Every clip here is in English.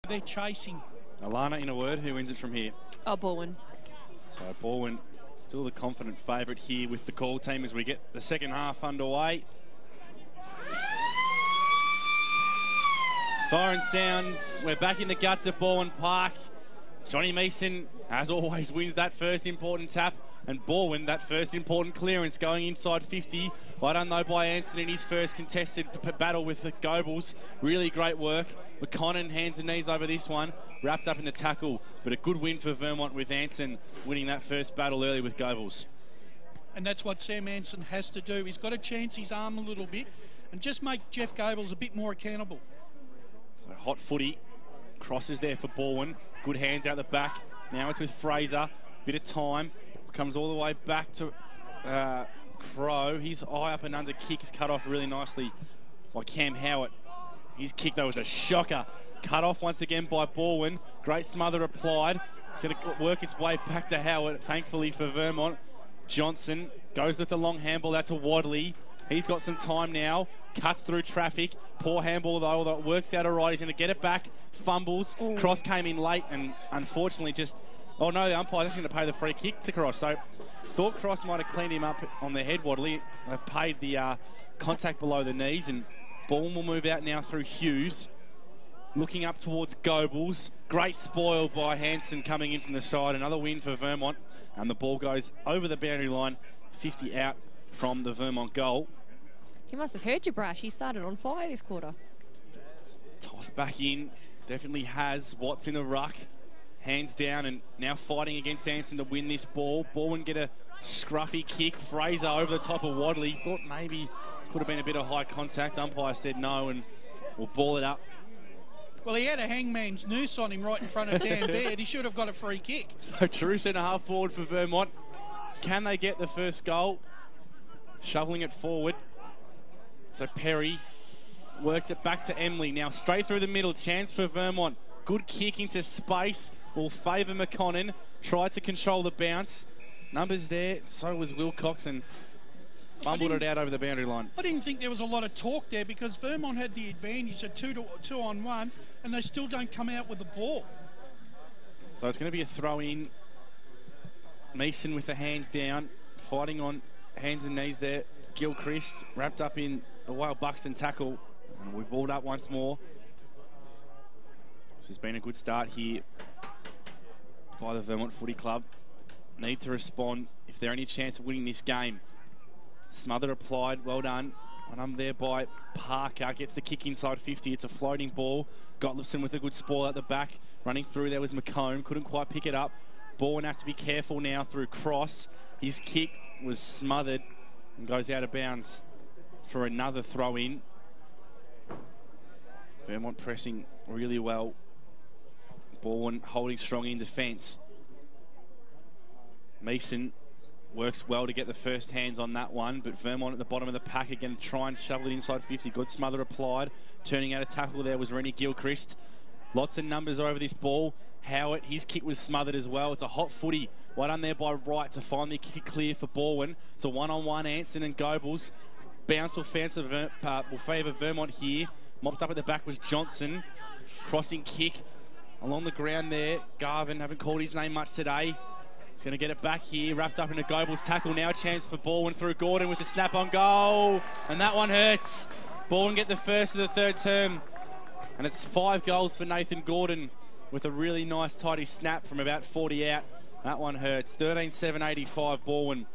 They're chasing. Alana, in a word, who wins it from here? Oh, Balwyn. So Balwyn still the confident favourite here with the call team as we get the second half underway. Siren sounds. We're back in the guts of Balwyn Park. Johnny Mason, as always, wins that first important tap. And Balwyn, that first important clearance going inside 50. Well done, though, by Anson in his first contested battle with the Goebbels. Really great work. McConnon hands and knees over this one. Wrapped up in the tackle. But a good win for Vermont with Anson winning that first battle early with Goebbels. And that's what Sam Anson has to do. He's got to chance his arm a little bit and just make Jeff Goebbels a bit more accountable. So hot footy. Crosses there for Balwyn. Good hands out the back. Now it's with Fraser. Bit of time. Comes all the way back to Crow. His eye up and under kick is cut off really nicely by Cam Howard. His kick, though, was a shocker. Cut off once again by Balwyn. Great smother applied. It's going to work its way back to Howard, thankfully for Vermont. Johnson goes with the long handball out to Wadley. He's got some time now. Cuts through traffic. Poor handball, though, although it works out all right. He's going to get it back. Fumbles. Ooh. Cross came in late and unfortunately just... Oh no, the umpire's actually going to pay the free kick to Cross. So thought Cross might have cleaned him up on the head, Wadley. They've paid the contact below the knees, and ball will move out now through Hughes. Looking up towards Goebbels. Great spoil by Hanson coming in from the side. Another win for Vermont. And the ball goes over the boundary line, 50 out from the Vermont goal. He must have heard you, Brash. He started on fire this quarter. Toss back in. Definitely has. Watts in the ruck. Hands down and now fighting against Anson to win this ball. Balwyn get a scruffy kick. Fraser over the top of Wadley. Thought maybe could have been a bit of high contact. Umpire said no and we'll ball it up. Well, he had a hangman's noose on him right in front of Dan Baird. He should have got a free kick. So true centre half forward for Vermont. Can they get the first goal? Shoveling it forward. So Perry works it back to Emily. Now straight through the middle. Chance for Vermont. Good kick into space. Will favour McConnon. Tried to control the bounce. Numbers there. So was Wilcox and fumbled it out over the boundary line. I didn't think there was a lot of talk there because Vermont had the advantage of 2-on-1 and they still don't come out with the ball. So it's going to be a throw in. Mason with the hands down. Fighting on hands and knees there. It's Gilchrist wrapped up in a Whale Buxton tackle. And we balled up once more. This has been a good start here by the Vermont Footy Club. Need to respond if they're any chance of winning this game. Smother applied, well done. And I'm there by Parker, gets the kick inside 50. It's a floating ball. Gottliebson with a good spoil at the back. Running through there was McComb, couldn't quite pick it up. Balwyn have to be careful now through Cross. His kick was smothered and goes out of bounds for another throw in. Vermont pressing really well. Balwyn holding strong in defence. Mason works well to get the first hands on that one, but Vermont at the bottom of the pack again to try and shovel it inside 50. Good smother applied. Turning out a tackle there was Rennie Gilchrist. Lots of numbers over this ball. Howard, his kick was smothered as well. It's a hot footy. Well done there by Wright to finally kick it clear for Balwyn. It's a one-on-one Anson and Goebbels. Bounce will favour Vermont here. Mopped up at the back was Johnson. Crossing kick along the ground there. Garvin, haven't called his name much today. He's going to get it back here, wrapped up in a Goebbels tackle. Now a chance for Balwyn through Gordon with the snap on goal. And that one hurts. Balwyn get the first of the third term. And it's 5 goals for Nathan Gordon with a really nice tidy snap from about 40 out. That one hurts. 13-7-85 Balwyn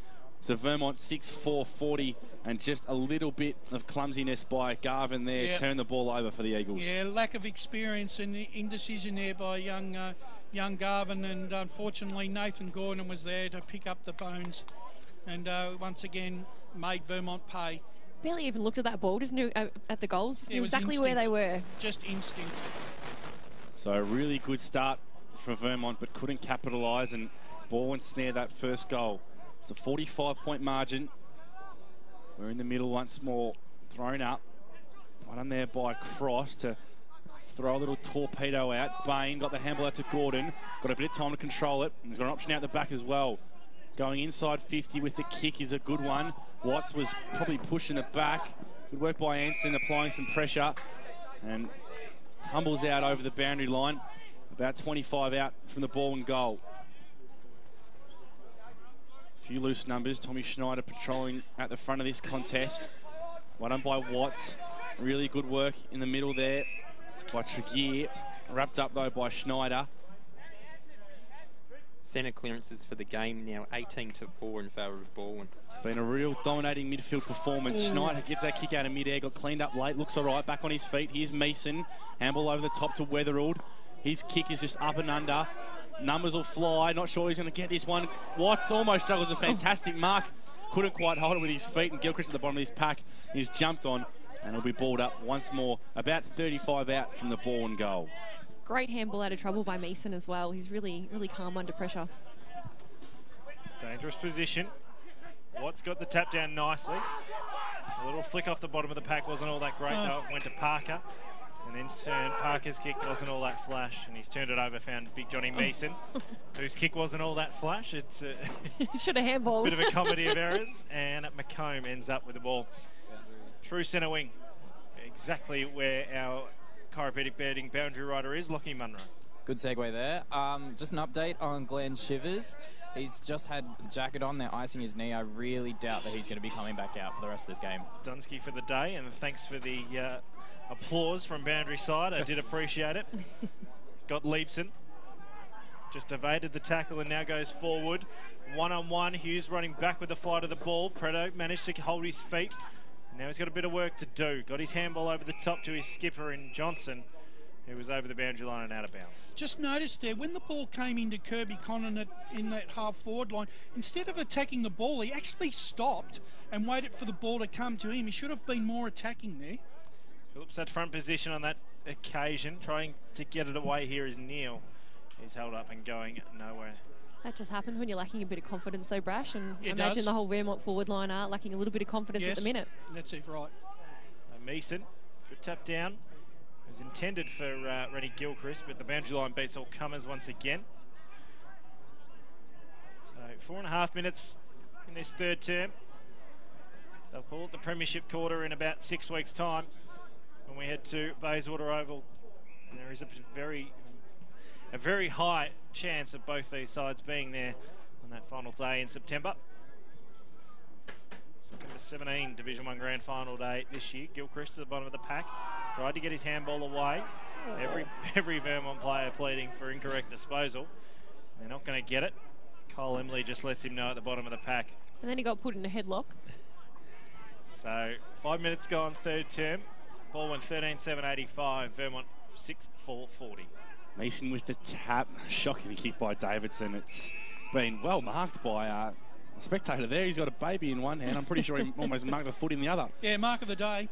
to Vermont 6-4-40. And just a little bit of clumsiness by Garvin there. Yep. Turned the ball over for the Eagles. Yeah, lack of experience and indecision there by young Garvin, and unfortunately Nathan Gordon was there to pick up the bones and once again made Vermont pay. Barely even looked at that ball, just knew at the goals, just knew exactly where they were. Just instinct. So a really good start for Vermont, but couldn't capitalise, and Balwyn snared that first goal. It's a 45-point margin. We're in the middle once more, thrown up. Right on there by Cross to throw a little torpedo out. Bain got the handball out to Gordon. Got a bit of time to control it. He's got an option out the back as well. Going inside 50 with the kick is a good one. Watts was probably pushing it back. Good work by Anson, applying some pressure. And tumbles out over the boundary line, about 25 out from the ball and goal. A few loose numbers. Tommy Schneider patrolling at the front of this contest. Well done by Watts. Really good work in the middle there by Tregear. Wrapped up though by Schneider. Centre clearances for the game now 18-4 in favour of Balwyn. It's been a real dominating midfield performance. Schneider gets that kick out of mid-air, got cleaned up late, looks all right, back on his feet. Here's Mason, handball over the top to Weatherald. His kick is just up and under. Numbers will fly, not sure he's going to get this one. Watts almost struggles, a fantastic mark. Couldn't quite hold it with his feet, and Gilchrist at the bottom of his pack. He's jumped on, and he'll be balled up once more, about 35 out from the ball and goal. Great handball out of trouble by Mason as well. He's really, really calm under pressure. Dangerous position. Watts got the tap down nicely. A little flick off the bottom of the pack wasn't all that great, though. It went to Parker. And then Parker's kick wasn't all that flash, and he's turned it over, found Big Johnny Mason, whose kick wasn't all that flash. It's a should have handballed. Bit of a comedy of errors, and McComb ends up with the ball. True centre wing, exactly where our chiropractic betting boundary rider is, Lockie Munro. Good segue there. Just an update on Glenn Shivers. He's just had the jacket on, they're icing his knee. I really doubt that he's going to be coming back out for the rest of this game. Dunsky for the day, and thanks for the applause from boundary side. I did appreciate it. Got Leapson. Just evaded the tackle and now goes forward. One-on-one, Hughes running back with the flight of the ball. Preto managed to hold his feet. Now he's got a bit of work to do. Got his handball over the top to his skipper in Johnson, who was over the boundary line and out of bounds. Just noticed there, when the ball came into Kirby Connon in that half-forward line, instead of attacking the ball, he actually stopped and waited for the ball to come to him. He should have been more attacking there. Phillips at front position on that occasion. Trying to get it away here is Neil. He's held up and going nowhere. That just happens when you're lacking a bit of confidence though, Brash, and It imagine does. the whole Vermont forward line are lacking a little bit of confidence at the minute. That's it, right. Meeson, good tap down. It was intended for Reddy Gilchrist, but the boundary line beats all comers once again. So 4.5 minutes in this third term. They'll call it the Premiership quarter in about 6 weeks' time when we head to Bayswater Oval. And there is a very high chance of both these sides being there on that final day in September. September 17 Division 1 Grand Final day this year. Gilchrist at the bottom of the pack. Tried to get his handball away. Every Vermont player pleading for incorrect disposal. They're not going to get it. Cole Emily just lets him know at the bottom of the pack. And then he got put in a headlock. So 5 minutes gone, third term. Balwyn 13-7-85, Vermont 6-4-40. Mason with the tap. Shocking kick by Davidson. It's been well marked by a spectator there. He's got a baby in one hand. I'm pretty sure he almost marked a foot in the other. Yeah, mark of the day.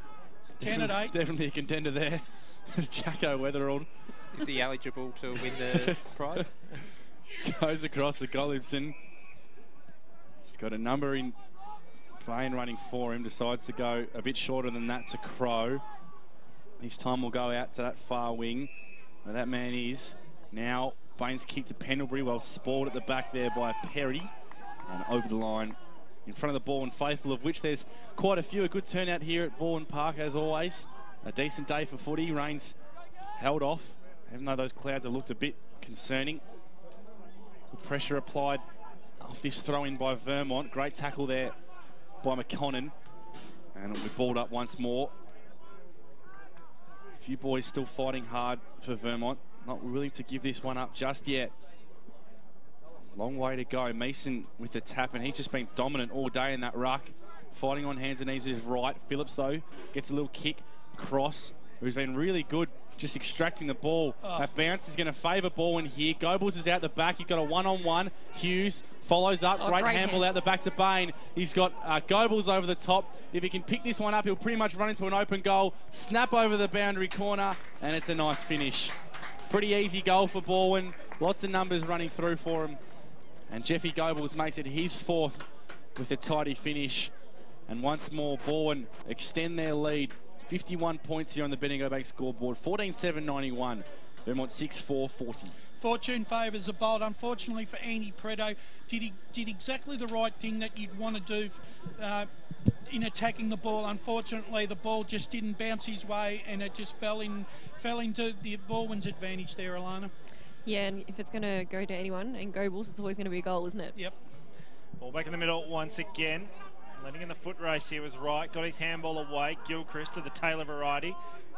10 at 8. Definitely a contender there. There's Jacko Weatherald. Is he eligible to win the prize? Goes across to Gollipson. He's got a number in plane running for him. Decides to go a bit shorter than that to Crow. His time will go out to that far wing where that man is. Now Baines kick to Pendlebury, well spoiled at the back there by Perry. And over the line in front of the ball and faithful, of which there's quite a few. A good turnout here at Balwyn Park as always. A decent day for footy. Rain's held off, even though those clouds have looked a bit concerning. Good pressure applied off this throw in by Vermont. Great tackle there by McConnon. And it'll be balled up once more. A few boys still fighting hard for Vermont. Not willing to give this one up just yet. Long way to go. Mason with the tap, and he's just been dominant all day in that ruck. Fighting on hands and knees is right. Phillips, though, gets a little kick. Cross, who's been really good just extracting the ball. That bounce is going to favour Balwyn here. Goebbels is out the back. He's got a one-on-one. Hughes follows up. Great handball out the back to Bain. He's got Goebbels over the top. If he can pick this one up, he'll pretty much run into an open goal. Snap over the boundary corner, and it's a nice finish. Pretty easy goal for Balwyn. Lots of numbers running through for him. And Jeffy Goebbels makes it his fourth with a tidy finish. And once more, Balwyn extend their lead. 51 points here on the Bendigo Bank scoreboard. 14-7-91. Vermont 6-4-40. Fortune favours the bolt. Unfortunately for Andy Preto, did exactly the right thing that you'd want to do in attacking the ball. Unfortunately, the ball just didn't bounce his way, and it just fell into the Balwyn's advantage there, Alana. Yeah, and if it's going to go to anyone and go Bulls, it's always going to be a goal, isn't it? Yep. Ball back in the middle once again. Letting in the foot race here was right. Got his handball away. Gilchrist to the Taylor variety.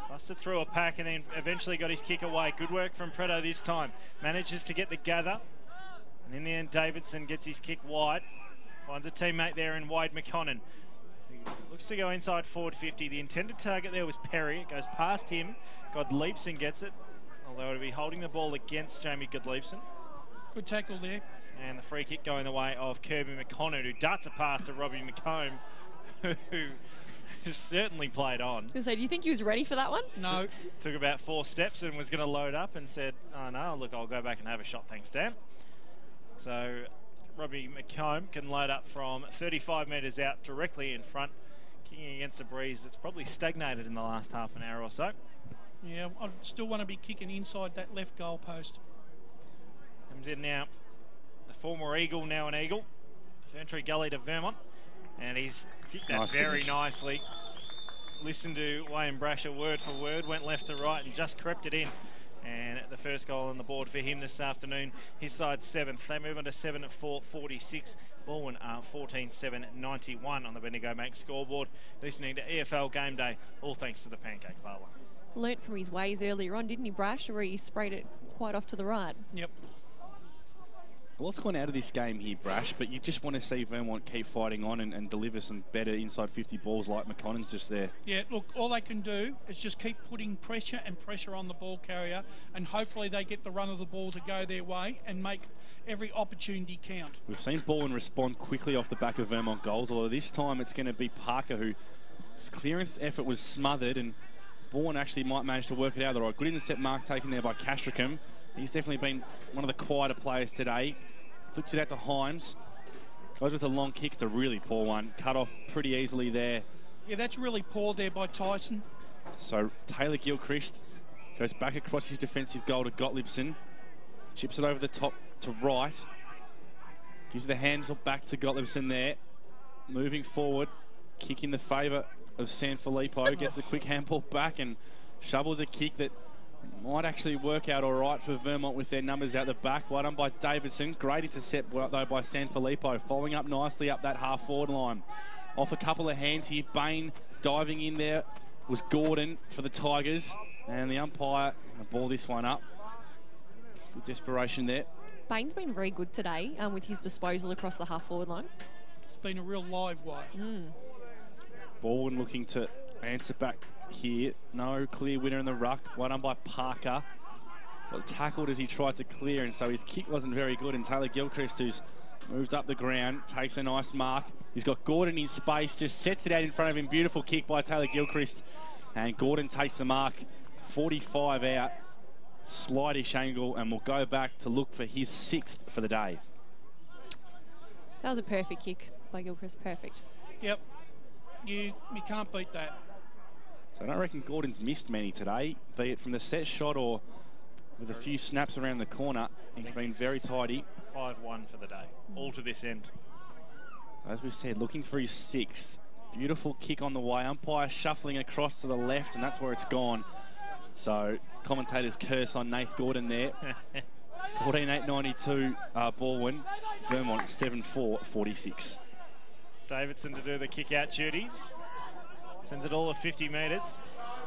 Busted through a pack and then eventually got his kick away. Good work from Preto this time. Manages to get the gather. And in the end, Davidson gets his kick wide. Finds a teammate there in Wade McConnon. He looks to go inside forward 50. The intended target there was Perry. It goes past him. Godleepson gets it. Although it'll be holding the ball against Jamie Godleepson. Good tackle there. And the free kick going the way of Kirby McConnell, who darts a pass to Robbie McComb, who certainly played on. So do you think he was ready for that one? No. Took about 4 steps and was going to load up and said, oh no, look, I'll go back and have a shot, thanks Dan. So Robbie McComb can load up from 35 metres out directly in front, kicking against a breeze that's probably stagnated in the last half an hour or so. Yeah, I still want to be kicking inside that left goal post. Comes in now, the former Eagle, now an Eagle. Ferntree Gully to Vermont. And he's kicked that very nicely. Listened to Wayne Brasher word for word, went left to right and just crept it in. And the first goal on the board for him this afternoon, his side 7th. They move on to 7-4-46. Balwyn are 14-7-91 on the Bendigo Make scoreboard. Listening to EFL Game Day, all thanks to the Pancake Parlour. Learnt from his ways earlier on, didn't he, Brash? Where he sprayed it quite off to the right. Yep. Well, it's gone out of this game here, Brash, but you just want to see Vermont keep fighting on and deliver some better inside 50 balls like McConnon's just there. Yeah, look, all they can do is just keep putting pressure on the ball carrier, and hopefully they get the run of the ball to go their way and make every opportunity count. We've seen Balwyn respond quickly off the back of Vermont goals, although this time it's going to be Parker whose clearance effort was smothered, and Balwyn actually might manage to work it out. All right, good intercept mark taken there by Castricum. He's definitely been one of the quieter players today. Flicks it out to Himes. Goes with a long kick. It's a really poor one. Cut off pretty easily there. Yeah, that's really poor there by Tyson. So Taylor Gilchrist goes back across his defensive goal to Gottliebson. Chips it over the top to right. Gives the hands back to Gottliebson there. Moving forward. Kick in the favour of Sanfilippo. Gets the quick handball back and shovels a kick that might actually work out all right for Vermont with their numbers out the back. Well done by Davidson. Great intercept though by Sanfilippo. Following up nicely up that half-forward line. Off a couple of hands here. Bain diving in there was Gordon for the Tigers. And the umpire will ball this one up. Good desperation there. Bain's been very good today with his disposal across the half-forward line. It's been a real live wire. Balwyn looking to answer back here. No clear winner in the ruck. Well done by Parker. Got tackled as he tried to clear, and so his kick wasn't very good. And Taylor Gilchrist, who's moved up the ground, takes a nice mark. He's got Gordon in space, just sets it out in front of him. Beautiful kick by Taylor Gilchrist. And Gordon takes the mark. 45 out. Slightish angle, and we'll go back to look for his 6th for the day. That was a perfect kick by Gilchrist. Perfect. Yep. You can't beat that. So I don't reckon Gordon's missed many today, be it from the set shot or with a few snaps around the corner. He's been very tidy. 5-1 for the day, all to this end. As we said, looking for his 6th. Beautiful kick on the way. Umpire shuffling across to the left, and that's where it's gone. So commentators curse on Nath Gordon there. 14-8-92 Balwyn. Vermont 7-4-46. Davidson to do the kick-out duties. Sends it all of 50 metres.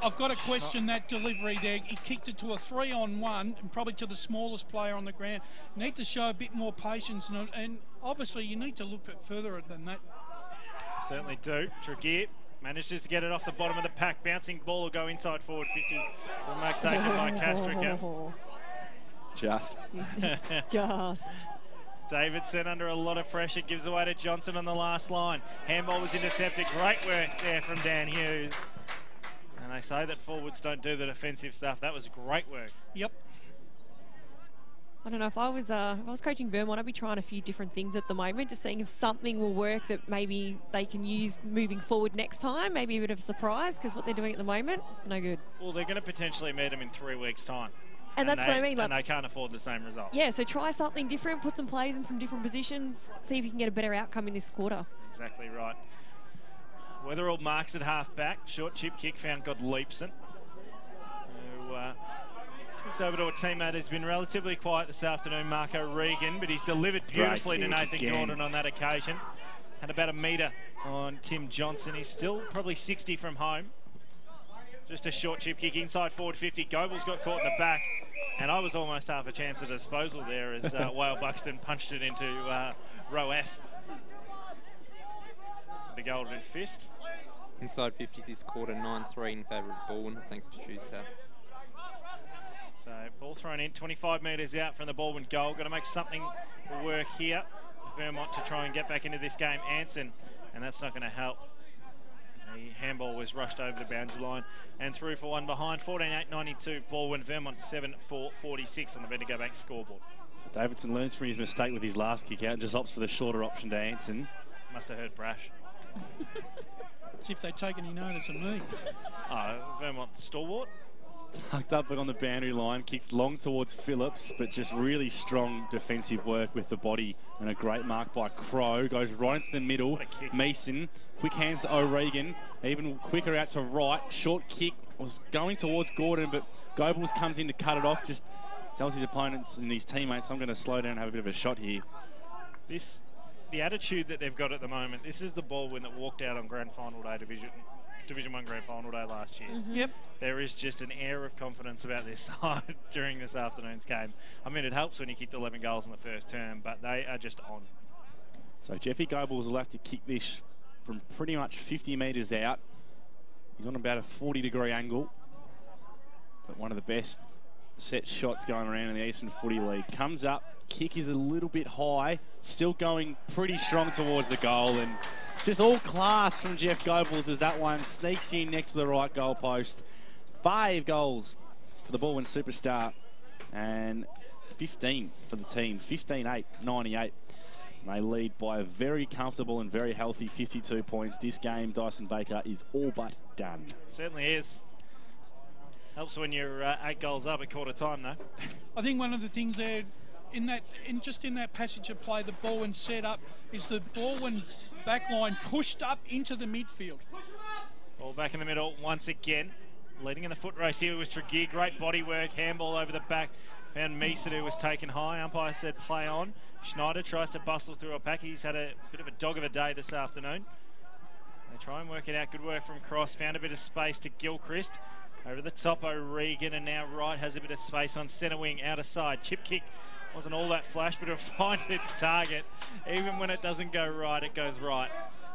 I've got to question that delivery there. He kicked it to a 3-on-1 and probably to the smallest player on the ground. Need to show a bit more patience, and obviously you need to look further than that. Certainly do. Tregear manages to get it off the bottom of the pack. Bouncing ball will go inside forward 50. Remark taken by Castricum. Just. Davidson under a lot of pressure, gives away to Johnson on the last line. Handball was intercepted. Great work there from Dan Hughes. And they say that forwards don't do the defensive stuff. That was great work. Yep. I don't know, if I was coaching Vermont, I'd be trying a few different things at the moment, just seeing if something will work that maybe they can use moving forward next time. Maybe a bit of a surprise, because what they're doing at the moment, no good. Well, they're going to potentially meet them in 3 weeks' time. And that's what I mean. And they can't afford the same result. Yeah, so try something different, put some players in some different positions, see if you can get a better outcome in this quarter. Exactly right. Wetherell marks at half-back. Short chip kick found Godleepson, who kicks over to a teammate who's been relatively quiet this afternoon, Marco Regan, but he's delivered beautifully to Nathan Gordon on that occasion. Had about a metre on Tim Johnson. He's still probably 60 from home. Just a short chip kick inside forward 50. Goebel's got caught in the back, and I was almost half a chance at disposal there as Wale Buxton punched it into row F. The golden fist. Inside 50s is quarter 9-3 in favour of Balwyn, thanks to Tuesday. So ball thrown in, 25 metres out from the Balwyn goal. Got to make something work here. Vermont to try and get back into this game. Anson, and that's not going to help. The handball was rushed over the boundary line and through for one behind. 14-8-92 Balwyn. Vermont 7-4-46 on the Bendigo Bank scoreboard. So Davidson learns from his mistake with his last kick out and just opts for the shorter option to Anson. Must have heard Brash. As if they'd taken any notice of me. Vermont stalwart. Tucked up on the boundary line, kicks long towards Phillips, but just really strong defensive work with the body and a great mark by Crow. Goes right into the middle. Mason, quick hands to O'Regan, even quicker out to right. Short kick was going towards Gordon, but Goebbels comes in to cut it off. Just tells his opponents and his teammates, I'm going to slow down and have a bit of a shot here. The attitude that they've got at the moment, this is the Balwyn that walked out on Grand Final Day, Division 1 Grand Final Day last year. Yep. There is just an air of confidence about this side during this afternoon's game. I mean, it helps when you kicked 11 goals in the first term, but they are just on. So Jeffy Goebbels will have to kick this from pretty much 50 metres out. He's on about a 40-degree angle, but one of the best set shots going around in the Eastern Footy League. Comes up, kick is a little bit high, still going pretty strong towards the goal, and just all class from Jeff Goebbels as that one sneaks in next to the right goal post. 5 goals for the Balwyn superstar and 15 for the team. 15-8-98. They lead by a very comfortable and very healthy 52 points. This game, Dyson Baker, is all but done. Certainly is. Helps when you're 8 goals up at quarter time, though. I think one of the things there, in that passage of play, the Balwyn set up, is the Balwyn backline pushed up into the midfield. Ball back in the middle once again. Leading in the foot race here was Tregear. Great body work, handball over the back. Found Meeson, who was taken high. Umpire said play on. Schneider tries to bustle through a pack. He's had a bit of a dog of a day this afternoon. They try and work it out. Good work from Cross. Found a bit of space to Gilchrist. Over the top, O'Regan, and now Wright has a bit of space on centre wing, outer side. Chip kick wasn't all that flash, but it'll find its target. Even when it doesn't go right, it goes right.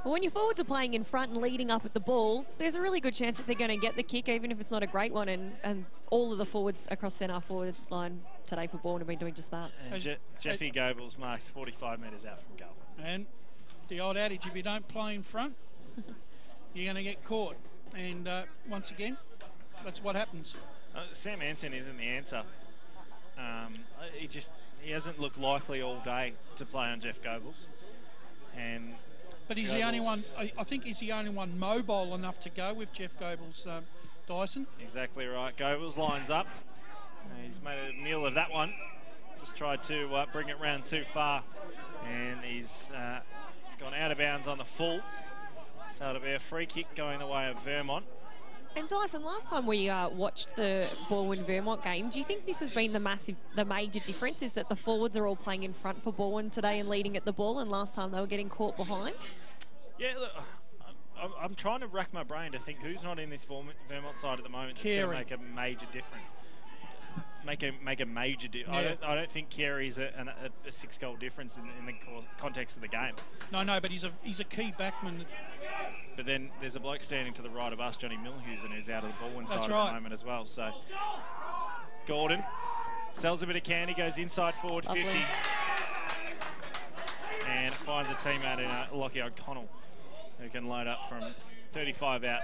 Well, when your forwards are playing in front and leading up at the ball, there's a really good chance that they're going to get the kick, even if it's not a great one. And all of the forwards across centre forward line today for Balwyn have been doing just that. And Jeffy Goebbels marks 45 metres out from goal. And the old adage, if you don't play in front, you're going to get caught. And once again, that's what happens. Sam Anson isn't the answer. He hasn't looked likely all day to play on Jeff Goebbels. But he's the only one, I think he's the only one mobile enough to go with Jeff Goebbels, Dyson. Exactly right. Goebbels lines up. He's made a meal of that one. Just tried to bring it round too far. And he's gone out of bounds on the full. So it'll be a free kick going the way of Vermont. And Dyson, last time we watched the Balwyn-Vermont game, do you think this has been the major difference, is that the forwards are all playing in front for Balwyn today and leading at the ball, and last time they were getting caught behind? Yeah, look, I'm trying to rack my brain to think who's not in this Vermont side at the moment that's going to make a major difference. Make a major difference. I don't think Carey's a 6-goal difference in the context of the game. No, but he's a key backman. But then there's a bloke standing to the right of us, Johnny Milhusen, who's out of the Balwyn side at the moment as well. So Gordon sells a bit of candy, goes inside forward 50, and finds a teammate in Lockie O'Connell, who can load up from 35 out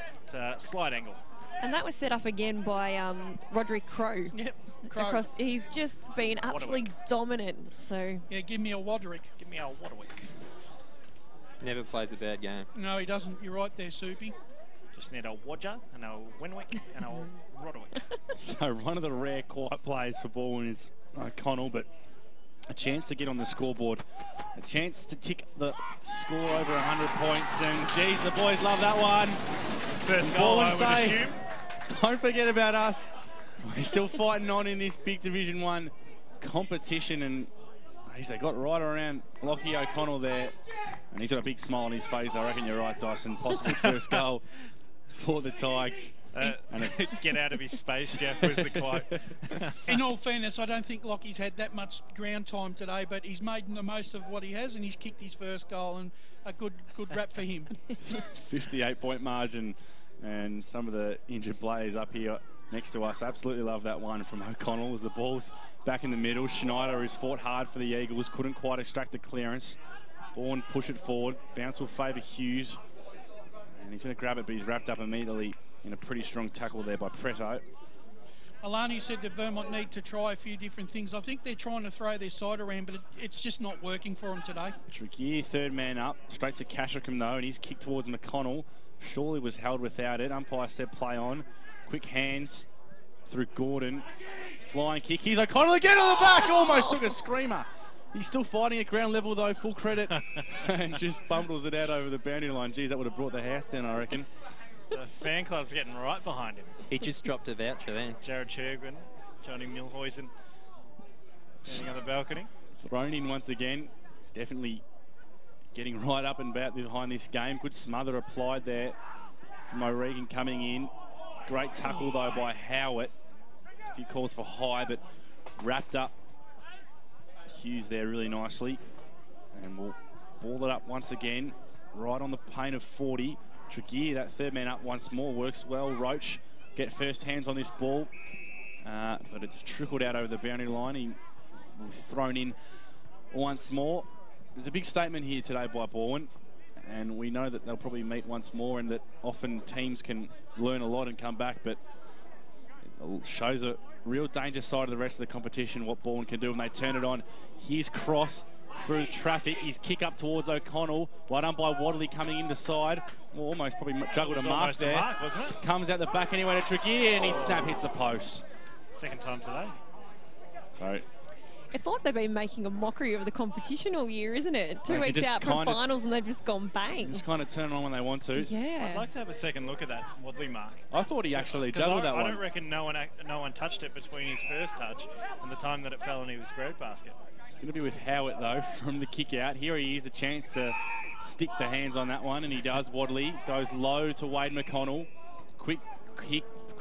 slight angle. And that was set up again by Roderick Crow. Yep, Crow. He's just been absolutely dominant. So yeah, give me a Roderick. Give me a Roderick. Never plays a bad game. No, he doesn't. You're right there, Soupy. Just need a Wodger and a Wenwick and a Roderick. So one of the rare quiet plays for Balwyn is O'Connell, but a chance to get on the scoreboard, a chance to tick the score over 100 points, and geez, the boys love that one. First goal, I would assume. Don't forget about us. We're still fighting on in this big Division 1 competition, and they got right around Lockie O'Connell there, and he's got a big smile on his face. I reckon you're right, Dyson. Possible first goal for the Tigers. Get out of his space, Jeff, was the quote. In all fairness, I don't think Lockie's had that much ground time today, but he's made the most of what he has, and he's kicked his first goal, and a good rap for him. 58-point margin, and some of the injured players up here next to us absolutely love that one from O'Connell as the ball's back in the middle. Schneider, who's fought hard for the Eagles, couldn't quite extract the clearance. Bourne push it forward. Bounce will favour Hughes, and he's going to grab it, but he's wrapped up immediately in a pretty strong tackle there by Preto. Alani said that Vermont need to try a few different things. I think they're trying to throw their side around, but it's just not working for them today. Tricky, third man up, straight to Cashicum though, and he's kicked towards McConnell. Surely was held without it. Umpire said play on. Quick hands through Gordon. Flying kick. Here's O'Connell again on the back. Almost took a screamer. He's still fighting at ground level though, full credit. And just bundles it out over the boundary line. Geez, that would have brought the house down, I reckon. The fan club's getting right behind him. He just dropped a voucher then. Jared Chergren, Johnny Milhoisen standing on the balcony. Thrown in once again. It's definitely getting right up and about behind this game. Good smother applied there from O'Regan coming in. Great tackle though by Howard. A few calls for high, but wrapped up Hughes there really nicely. And we'll ball it up once again, right on the paint of 40. Tregear, that third man up once more, works well. Roach get first hands on this ball, but it's trickled out over the boundary line. He was thrown in once more. There's a big statement here today by Balwyn, and we know that they'll probably meet once more, and that often teams can learn a lot and come back, but it shows a real danger side of the rest of the competition, what Balwyn can do when they turn it on. Here's Cross through traffic. His kick up towards O'Connell. Well done by Wadley coming in the side. Well, almost probably juggled a mark there. Wasn't it? Comes out the back anyway to Tregear, and his snap hits the post. Second time today. So it's like they've been making a mockery of the competition all year, isn't it? 2 weeks out from finals and they've just gone bang. Just kind of turn it on when they want to. Yeah. I'd like to have a second look at that Wadley mark. I thought he actually juggled that one. I don't reckon no one touched it between his first touch and the time that it fell into his breadbasket. It's going to be with Howard though from the kick out. Here he is, a chance to stick the hands on that one, and he does. Wadley goes low to Wade McConnell. Quick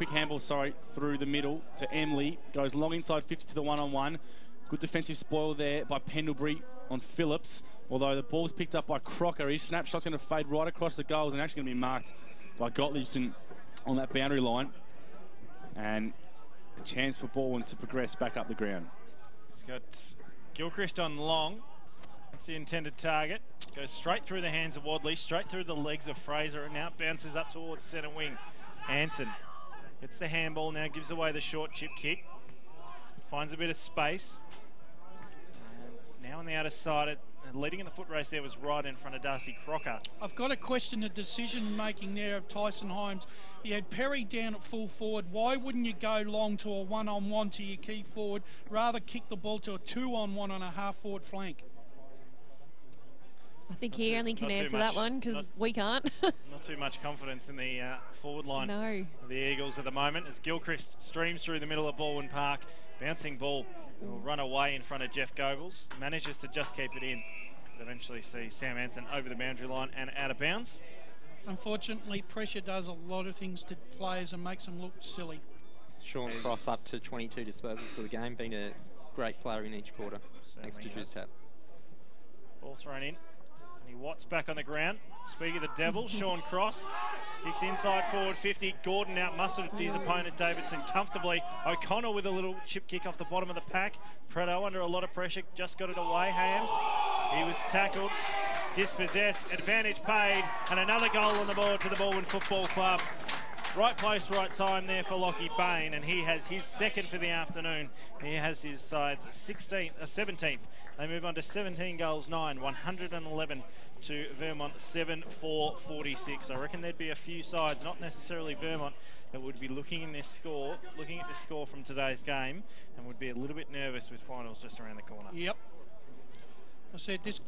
handball, through the middle to Emily. Goes long inside 50 to the one-on-one. Good defensive spoil there by Pendlebury on Phillips. Although the ball's picked up by Crocker. His snapshot's going to fade right across the goals and actually going to be marked by Gottliebson on that boundary line. And a chance for Balwyn to progress back up the ground. He's got Gilchrist on long. That's the intended target. Goes straight through the hands of Wadley, straight through the legs of Fraser, and now bounces up towards centre wing. Hansen gets the handball now, gives away the short chip kick. Finds a bit of space. And now on the outer side, leading in the foot race there was right in front of Darcy Crocker. I've got to question the decision-making there of Tyson Himes. You had Perry down at full forward. Why wouldn't you go long to a one-on-one to your key forward, rather kick the ball to a two-on-one on a half-forward flank? I think he only can answer that one because we can't. Not too much confidence in the forward line of the Eagles at the moment as Gilchrist streams through the middle of Balwyn Park. Bouncing ball will run away in front of Jeff Goebbels. Manages to just keep it in. But eventually see Sam Anson over the boundary line and out of bounds. Unfortunately, pressure does a lot of things to players and makes them look silly. Sean Cross up to 22 disposals for the game. Been a great player in each quarter. Thanks to Juice Tap. Ball thrown in. And Watts back on the ground. Speaking of the Devils, Sean Cross kicks inside forward 50. Gordon out-muscled his opponent Davidson comfortably. O'Connell with a little chip kick off the bottom of the pack. Preto under a lot of pressure, just got it away. Hams, he was tackled, dispossessed, advantage paid, and another goal on the board for the Balwyn Football Club. Right place, right time there for Lockie Bain, and he has his second for the afternoon. He has his side's 17th. They move on to 17 goals, 9, 111 to Vermont, 7-4-46. I reckon there'd be a few sides, not necessarily Vermont, that would be looking at this score from today's game, and would be a little bit nervous with finals just around the corner. Yep. I said this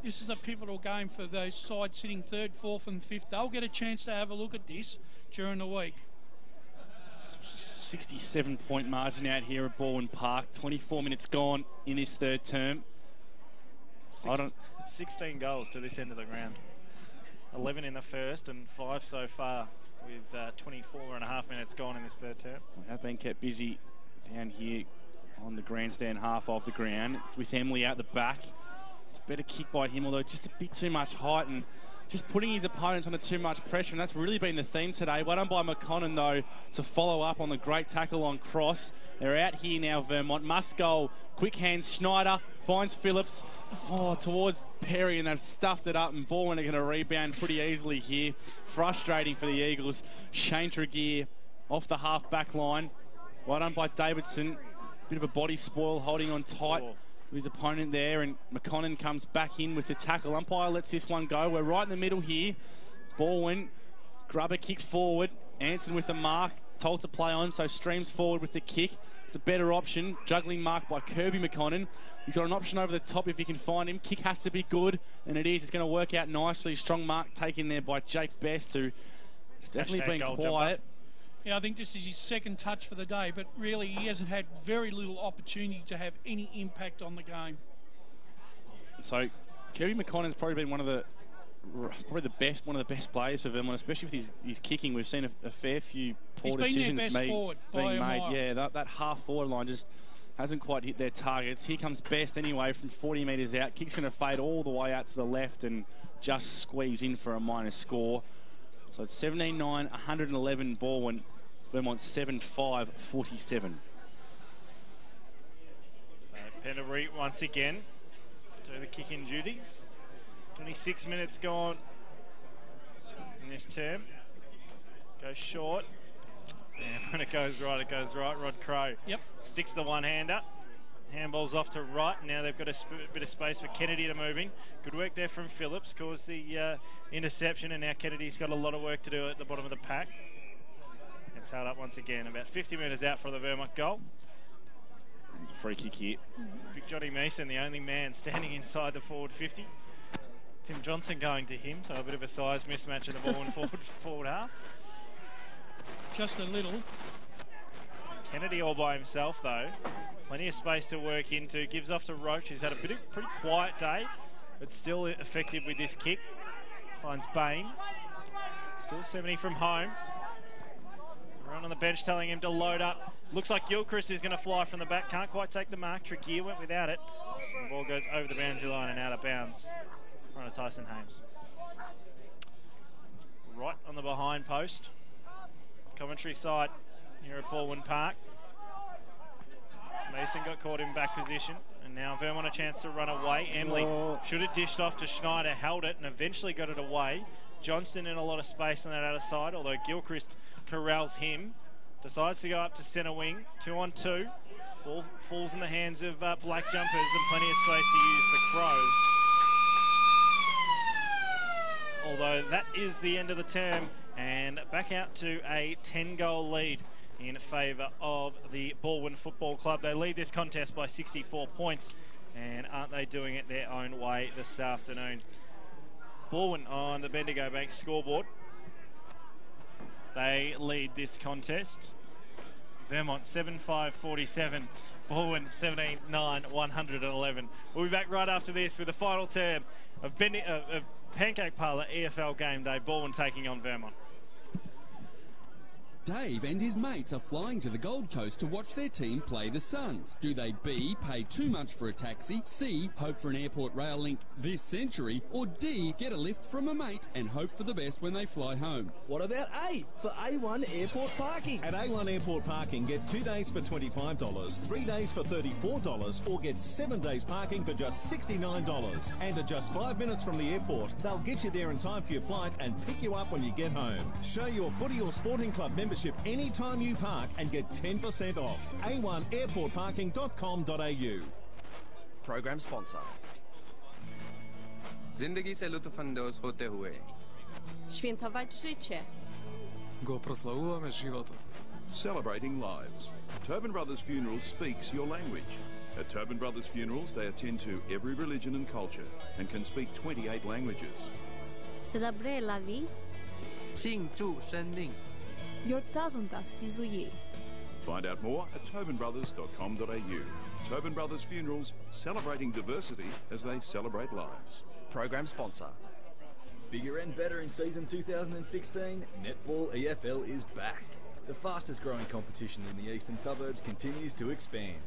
is a pivotal game for those sides sitting 3rd, 4th and 5th. They'll get a chance to have a look at this during the week. 67-point margin out here at Balwyn Park. 24 minutes gone in this third term. 16 goals to this end of the ground. 11 in the first and 5 so far, with 24.5 minutes gone in this third term. We have been kept busy down here on the grandstand half of the ground. It's with Emily out the back. It's a better kick by him, although just a bit too much height and just putting his opponents under too much pressure, and that's really been the theme today. Well done by McConnon, though, to follow up on the great tackle on cross. They're out here now, Vermont. Must goal, quick hands, Schneider finds Phillips towards Perry, and they've stuffed it up, and Balwyn are going to rebound pretty easily here. Frustrating for the Eagles. Shane Tregear off the half-back line. Well done by Davidson. Bit of a body spoil, holding on tight to his opponent there, and McConnon comes back in with the tackle. Umpire lets this one go. We're right in the middle here. Balwyn, grubber kick forward. Anson with the mark, told to play on, so streams forward with the kick. It's a better option. Juggling mark by Kirby McConnon. He's got an option over the top if he can find him. Kick has to be good, and it is. It's going to work out nicely. Strong mark taken there by Jake Best, who's definitely been quiet. Yeah, I think this is his second touch for the day, but really he hasn't had very little opportunity to have any impact on the game. So Kirby McConnon's probably been one of the best players for Vermont, especially with his kicking. We've seen a fair few poor decisions being made. Yeah, that half forward line just hasn't quite hit their targets. Here comes Best anyway from 40 metres out. Kick's going to fade all the way out to the left and just squeeze in for a minus score. So it's 17-9, 111 Balwyn. Vermont 7-5-47. So Penderbury once again to the kicking duties. 26 minutes gone in this term. Goes short. And when it goes right, it goes right. Rod Crow sticks the one-hander. Handball's off to right. Now they've got a bit of space for Kennedy to move in. Good work there from Phillips. Caused the interception, and now Kennedy's got a lot of work to do at the bottom of the pack. It's held up once again. About 50 metres out for the Vermont goal. Free kick here. Big Johnny Mason, the only man standing inside the forward 50. Tim Johnson going to him, so a bit of a size mismatch in the ball in forward half. Just a little. Kennedy all by himself, though. Plenty of space to work into. Gives off to Roach, who's had a pretty quiet day, but still effective with this kick. Finds Bain. Still 70 from home. Everyone on the bench telling him to load up. Looks like Gilchrist is going to fly from the back. Can't quite take the mark. Tregear went without it. The ball goes over the boundary line and out of bounds. In front of Tyson Hames. Right on the behind post. Coventry side here at Balwyn Park. Mason got caught in back position, and now Vermont a chance to run away. Emily should have dished off to Schneider, held it, and eventually got it away. Johnston in a lot of space on that outer side, although Gilchrist corrals him. Decides to go up to centre wing, 2-on-2. Ball falls in the hands of Black Jumpers, and plenty of space to use for Crow. Although that is the end of the term, and back out to a 10-goal lead in favour of the Balwyn Football Club. They lead this contest by 64 points, and aren't they doing it their own way this afternoon? Balwyn on the Bendigo Bank scoreboard. They lead this contest. Vermont 7-5-47. Balwyn 17-9, 111. We'll be back right after this with the final term of Pancake Parlour EFL Game Day. Balwyn taking on Vermont. Dave and his mates are flying to the Gold Coast to watch their team play the Suns. Do they B, pay too much for a taxi, C, hope for an airport rail link this century, or D, get a lift from a mate and hope for the best when they fly home? What about A, for A1 Airport Parking? At A1 Airport Parking, get 2 days for $25, 3 days for $34, or get 7 days parking for just $69. And at just 5 minutes from the airport, they'll get you there in time for your flight and pick you up when you get home. Show your footy or sporting club membership anytime you park and get 10% off. A1airportparking.com.au. Program sponsor. जिंदगी से लुत्फअंदोज होते हुए Świętować życie. Го прославуваме животот. Celebrating lives. Tobin Brothers Funerals speaks your language. At Tobin Brothers Funerals, they attend to every religion and culture and can speak 28 languages. Celebrate la vie. 庆祝生命 Yortazuntastizuye. Find out more at tobinbrothers.com.au. Tobin Brothers Funerals, celebrating diversity as they celebrate lives. Program sponsor. Bigger and better in season 2016, Netball EFL is back. The fastest growing competition in the eastern suburbs continues to expand.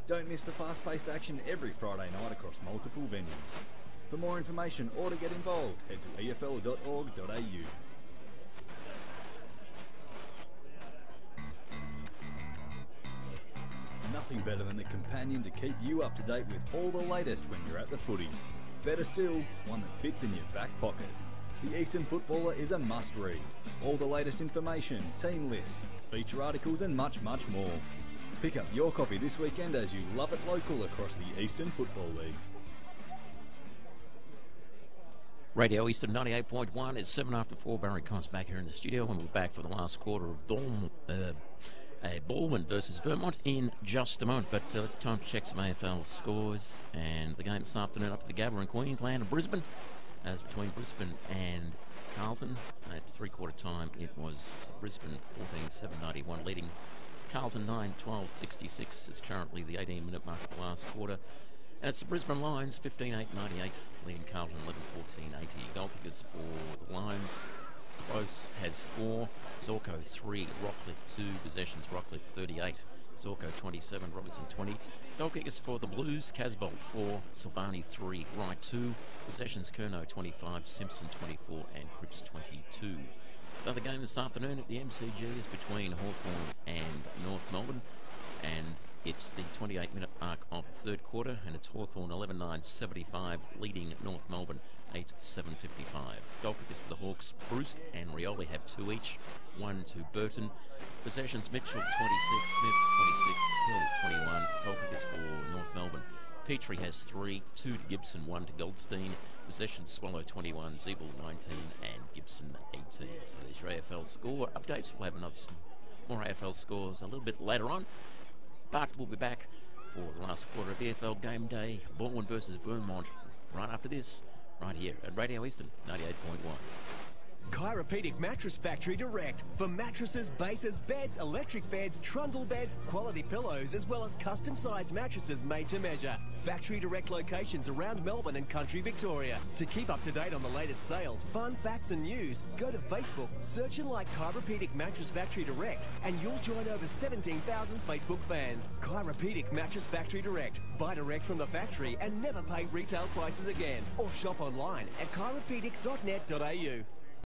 Don't miss the fast-paced action every Friday night across multiple venues. For more information or to get involved, head to efl.org.au. Nothing better than a companion to keep you up to date with all the latest when you're at the footy. Better still, one that fits in your back pocket. The Eastern Footballer is a must-read. All the latest information, team lists, feature articles and much, much more. Pick up your copy this weekend as you love it local across the Eastern Football League. Radio Eastern 98.1 is 7 after 4. Barry Cox back here in the studio, and we're back for the last quarter of Balwyn versus Vermont in just a moment. But time to check some AFL scores, and the game this afternoon up to the Gabba in Queensland and Brisbane, as between Brisbane and Carlton. At three-quarter time, it was Brisbane 14-7-91 leading Carlton 9-12-66 is currently the 18-minute mark of the last quarter. And it's the Brisbane Lions 15-8-98 leading Carlton 11-14-80. Goal kickers for the Lions. Close has 4, Zorko 3, Rockcliffe 2, possessions Rockcliffe 38, Zorko 27, Robertson 20. Goal kickers for the Blues, Casbolt 4, Silvani 3, Wright 2, possessions Curnow 25, Simpson 24 and Cripps 22. The other game this afternoon at the MCG is between Hawthorn and North Melbourne, and it's the 28-minute mark of the third quarter, and it's Hawthorn 11-9-75 leading North Melbourne 8-7-55. Goal kickers for the Hawks, Bruce and Rioli have 2 each, 1 to Burton. Possessions Mitchell 26, Smith 26, Hill 21. Goal kickers for North Melbourne, Petrie has 3, 2 to Gibson, 1 to Goldstein. Possessions Swallow 21, Zeeble 19 and Gibson 18. So there's your AFL score updates. We'll have another more AFL scores a little bit later on. But we'll be back for the last quarter of EFL game day, Balwyn versus Vermont, right after this, right here at Radio Eastern 98.1. Chiropedic Mattress Factory Direct for mattresses, bases, beds, electric beds, trundle beds, quality pillows, as well as custom-sized mattresses made to measure. Factory Direct locations around Melbourne and country Victoria. To keep up to date on the latest sales, fun facts and news, go to Facebook, search and like Chiropedic Mattress Factory Direct, and you'll join over 17,000 Facebook fans. Chiropedic Mattress Factory Direct. Buy direct from the factory and never pay retail prices again. Or shop online at chiropedic.net.au.